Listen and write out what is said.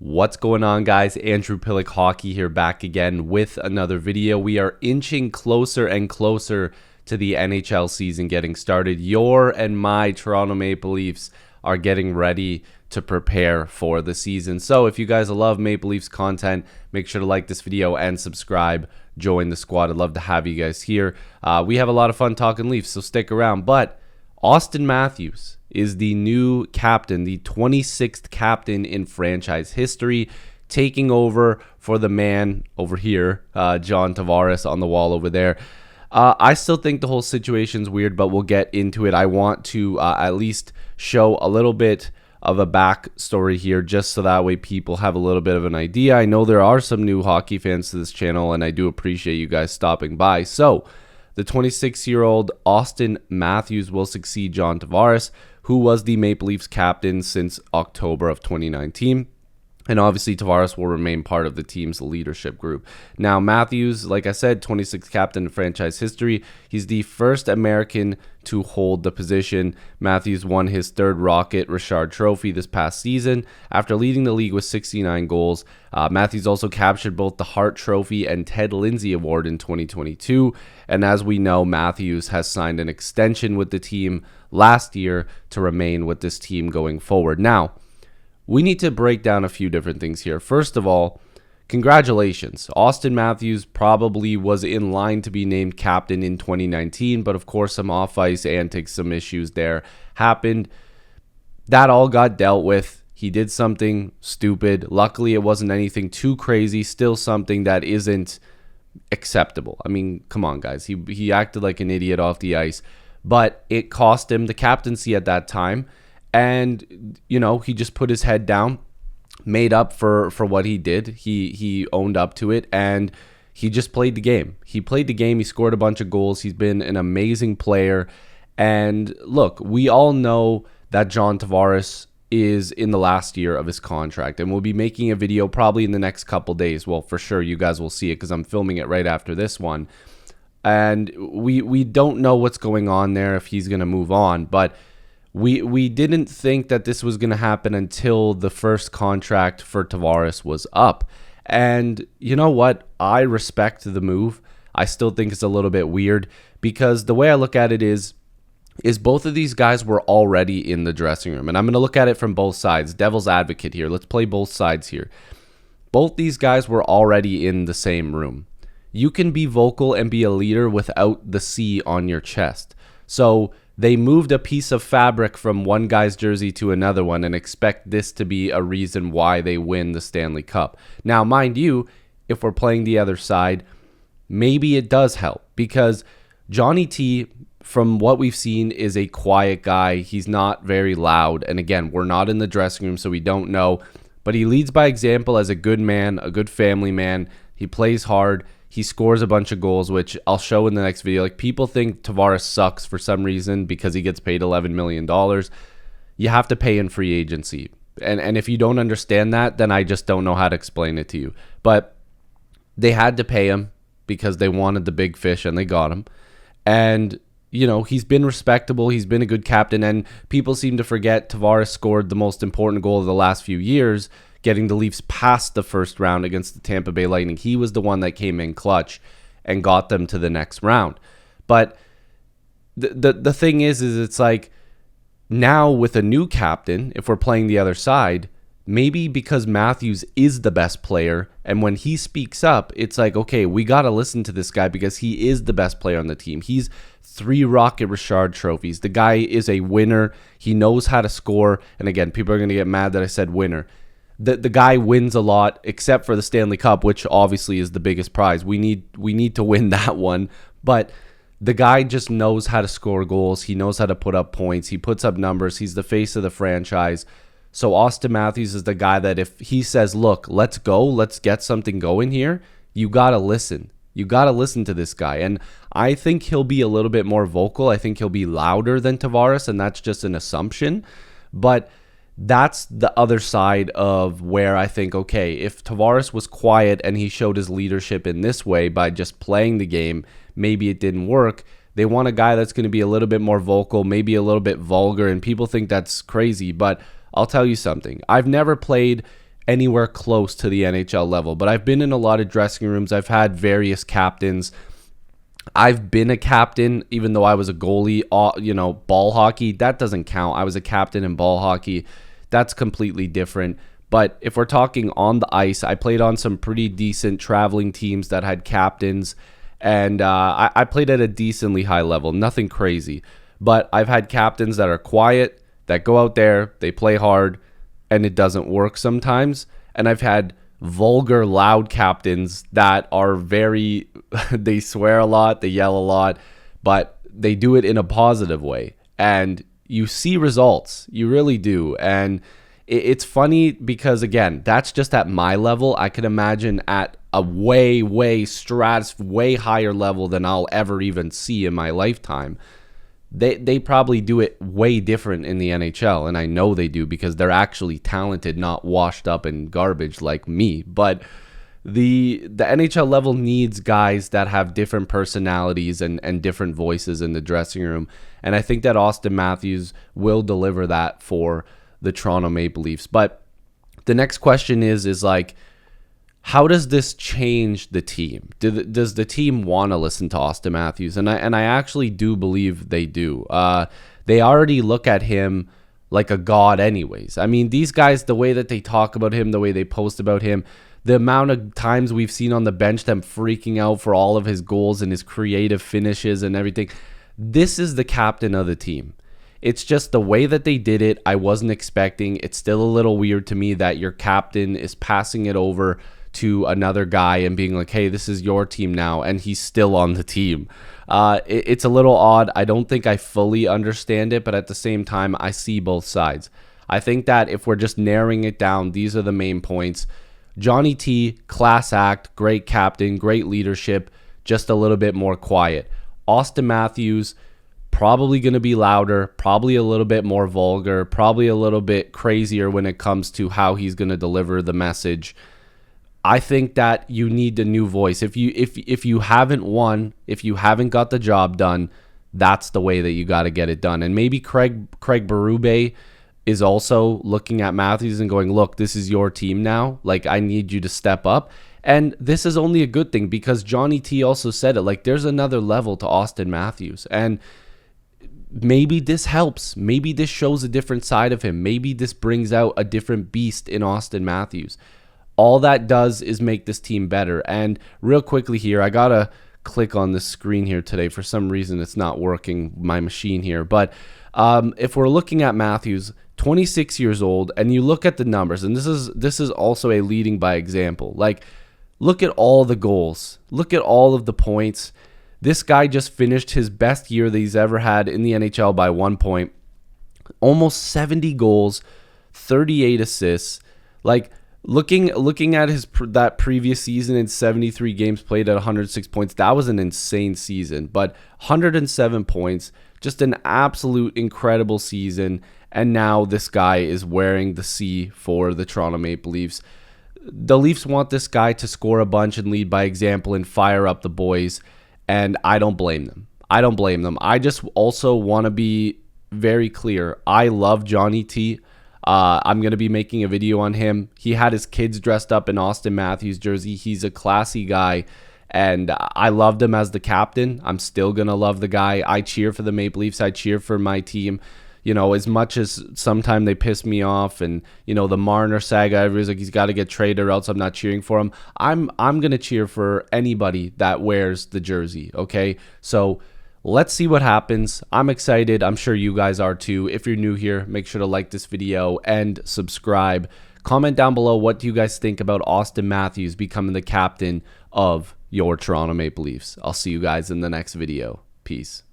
What's going on, guys? Andrew Piluk Hockey here, back again with another video. We are inching closer and closer to the NHL season getting started. Your and my Toronto Maple Leafs are getting ready to prepare for the season. So if you guys love Maple Leafs content, make sure to like this video and subscribe. Join the squad. I'd love to have you guys here. We have a lot of fun talking Leafs, so stick around. But Auston Matthews is the new captain, the 26th captain in franchise history, taking over for the man over here, John Tavares on the wall over there. I still think the whole situation's weird, but we'll get into it. I want to at least show a little bit of a backstory here, just so that way people have a little bit of an idea. I know there are some new hockey fans to this channel, and I do appreciate you guys stopping by. So, the 26-year-old Auston Matthews will succeed John Tavares, who was the Maple Leafs captain since October of 2019. And obviously, Tavares will remain part of the team's leadership group. Now, Matthews, like I said, 26th captain in franchise history. He's the first American to hold the position. Matthews won his third Rocket Richard Trophy this past season after leading the league with 69 goals. Matthews also captured both the Hart Trophy and Ted Lindsay Award in 2022. And as we know, Matthews has signed an extension with the team last year to remain with this team going forward. Now, we need to break down a few different things here. First of all, congratulations. Auston Matthews probably was in line to be named captain in 2019, but of course some off-ice antics, some issues there happened. That all got dealt with. He did something stupid. Luckily, it wasn't anything too crazy. Still something that isn't acceptable. I mean, come on, guys. He acted like an idiot off the ice, but it cost him the captaincy at that time. And, you know, he just put his head down, made up for what he did. He owned up to it, and he just played the game. He played the game. He scored a bunch of goals. He's been an amazing player. And look, we all know that John Tavares is in the last year of his contract, and we'll be making a video probably in the next couple days. Well, for sure, you guys will see it because I'm filming it right after this one. And we don't know what's going on there, if he's going to move on, but we didn't think that this was going to happen until the first contract for Tavares was up. And you know what? I respect the move. I still think it's a little bit weird because the way I look at it is both of these guys were already in the dressing room. And I'm going to look at it from both sides. Devil's advocate here. Let's play both sides here. Both these guys were already in the same room. You can be vocal and be a leader without the C on your chest. So they moved a piece of fabric from one guy's jersey to another one and expect this to be a reason why they win the Stanley Cup. Now, mind you, if we're playing the other side, maybe it does help because Johnny T, from what we've seen, is a quiet guy. He's not very loud. And again, we're not in the dressing room, so we don't know. But he leads by example as a good man, a good family man. He plays hard. He scores a bunch of goals, which I'll show in the next video. Like, people think Tavares sucks for some reason because he gets paid $11 million. You have to pay in free agency. And if you don't understand that, then I just don't know how to explain it to you. But they had to pay him because they wanted the big fish, and they got him. And, you know, he's been respectable. He's been a good captain. And people seem to forget Tavares scored the most important goal of the last few years, getting the Leafs past the first round against the Tampa Bay Lightning. He was the one that came in clutch and got them to the next round. But the thing is it's like, now with a new captain, if we're playing the other side, maybe because Matthews is the best player, and when he speaks up, it's like, okay, we got to listen to this guy because he is the best player on the team. He's 3 Rocket Richard trophies. The guy is a winner. He knows how to score. And again, people are going to get mad that I said winner. The guy wins a lot, except for the Stanley Cup, which obviously is the biggest prize. We need to win that one. But the guy just knows how to score goals. He knows how to put up points. He puts up numbers. He's the face of the franchise. So Auston Matthews is the guy that if he says, look, let's go, let's get something going here, you got to listen. You got to listen to this guy. And I think he'll be a little bit more vocal. I think he'll be louder than Tavares, and that's just an assumption. But that's the other side of where I think, okay, if Tavares was quiet and he showed his leadership in this way by just playing the game, maybe it didn't work. They want a guy that's going to be a little bit more vocal, maybe a little bit vulgar, and people think that's crazy. But I'll tell you something. I've never played anywhere close to the NHL level. But I've been in a lot of dressing rooms. I've had various captains. I've been a captain, even though I was a goalie, ball hockey. That doesn't count. I was a captain in ball hockey. That's completely different. But if we're talking on the ice, I played on some pretty decent traveling teams that had captains. And I played at a decently high level, nothing crazy. But I've had captains that are quiet, that go out there, they play hard, and it doesn't work sometimes. And I've had vulgar, loud captains that are very, they swear a lot, they yell a lot, but they do it in a positive way. And you see results, you really do. And it's funny because, again, that's just at my level. I can imagine at a way higher level than I'll ever even see in my lifetime. They probably do it way different in the NHL, and I know they do because they're actually talented, not washed up in garbage like me. But the NHL level needs guys that have different personalities and different voices in the dressing room, and I think that Auston Matthews will deliver that for the Toronto Maple Leafs. But the next question is like, how does this change the team? Does the team want to listen to Auston Matthews? And I actually do believe they do. They already look at him like a god anyways. I mean, these guys, the way that they talk about him, the way they post about him, the amount of times we've seen on the bench them freaking out for all of his goals and his creative finishes and everything. This is the captain of the team. It's just the way that they did it, I wasn't expecting. It's still a little weird to me that your captain is passing it over to another guy and being like, hey, this is your team now, and he's still on the team. It's a little odd. I don't think I fully understand it, but at the same time, I see both sides. I think that if we're just narrowing it down, these are the main points. Johnny T, class act, great captain, great leadership, just a little bit more quiet. Auston Matthews, probably going to be louder, probably a little bit more vulgar, probably a little bit crazier when it comes to how he's going to deliver the message. I think that you need a new voice. If you haven't won, if you haven't got the job done, that's the way that you got to get it done. And maybe Craig Berube is also looking at Matthews and going, look, this is your team now. Like, I need you to step up. And this is only a good thing because Johnny T also said it. Like, there's another level to Auston Matthews. And maybe this helps. Maybe this shows a different side of him. Maybe this brings out a different beast in Auston Matthews. All that does is make this team better. And real quickly here, I got to click on the screen here today. For some reason, it's not working, my machine here. But if we're looking at Matthews, 26 years old, and you look at the numbers, and this is also a leading by example. Like, look at all the goals. Look at all of the points. This guy just finished his best year that he's ever had in the NHL by 1 point. Almost 70 goals, 38 assists. Like, looking at that previous season in 73 games played at 106 points, that was an insane season. But 107 points, just an absolute incredible season. And now this guy is wearing the C for the Toronto Maple Leafs. The Leafs want this guy to score a bunch and lead by example and fire up the boys. And I don't blame them. I just also want to be very clear. I love Johnny T. I'm going to be making a video on him. He had his kids dressed up in Auston Matthews jersey. He's a classy guy, and I loved him as the captain. I'm still going to love the guy. I cheer for the Maple Leafs. I cheer for my team. You know, as much as sometimes they piss me off and, you know, the Marner saga, everybody's like, he's got to get traded or else I'm not cheering for him. I'm going to cheer for anybody that wears the jersey, okay? So let's see what happens. I'm excited. I'm sure you guys are too. If you're new here, make sure to like this video and subscribe. Comment down below, what do you guys think about Auston Matthews becoming the captain of your Toronto Maple Leafs? I'll see you guys in the next video. Peace.